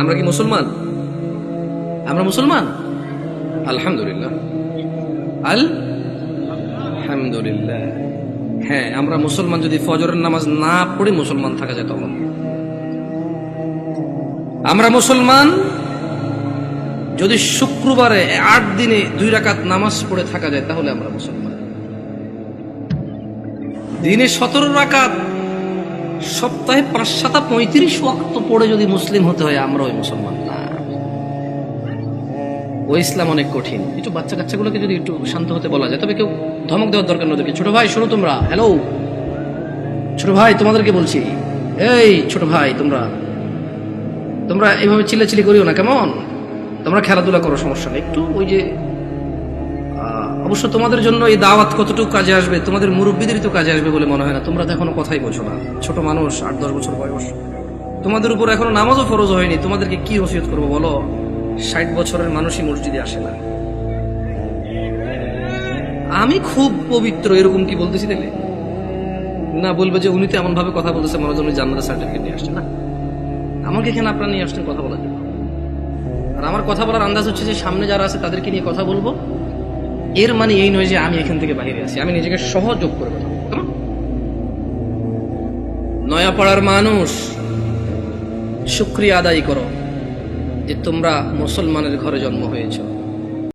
আমরা কি মুসলমান? আমরা মুসলমান? আলহামদুলিল্লাহ, আলহামদুলিল্লাহ। হ্যাঁ, আমরা মুসলমান। যদি ফজরের নামাজ না পড়ে মুসলমান থাকা যায় তখন আমরা মুসলমান। যদি শুক্রবারে 8 দিনে 2 রাকাত নামাজ পড়ে থাকা যায় তাহলে আমরা মুসলমান। দিনে 17 রাকাত, সপ্তাহে 5-7-35 ওয়াক্ত পড়ে যদি মুসলিম হতে হয়, আমরা ওই মুসলমান না। ওই ইসলাম অনেক কঠিন। একটু বাচ্চা কাচ্চাগুলোকে যদি একটু শান্ত হতে বলা যায়, তবে কেউ ধমক দেওয়ার দরকার নয়। ছোট ভাই শোনো, তোমরা, হ্যালো ছোট ভাই, তোমাদেরকে বলছি, এই ছোট ভাই, তোমরা এইভাবে চিল্লাচিল্লি করিও না, কেমন? তোমরা খেলাধুলা করো, সমস্যা নেই। একটু ওই যে অবশ্য তোমাদের জন্য এই দাওয়াত কতটুকু কাজে আসবে, তোমাদের মুরব্বীদেরই তো কাজে আসবে বলে মনে হয় না। তোমরা তো এখনো কথাই বোঝো না, ছোট মানুষ, 8-10 বছর বয়স। তোমাদের উপর এখনো নামাজও ফরজ হয়নি। তোমাদেরকে কি ওসিয়ত করবো বলো? 60 বছরের মানুষই মসজিদে আসে না। আমি খুব পবিত্র এরকম কি বলতেছি দেখলে? না, বলবে যে উনি তো এমন ভাবে কথা বলতেছে মনে হয় উনি জান্নাতের সার্টিফিকেট নিয়ে আসছে। না, আমাকে এখানে আপনারা নিয়ে আসছেন কথা বলার জন্য। আর আমার কথা বলার আন্দাজ হচ্ছে যে সামনে যারা আছে তাদেরকে নিয়ে কথা বলবো। এর মানে এই নয় যে আমি এখান থেকে বাইরে আছি। আমি নিজেকে সহযোগ করে কথা বলবো। নয়াপাড়ার মানুষ, শুকরিয়া আদায় করো যে তোমরা মুসলমানের ঘরে জন্ম হয়েছ।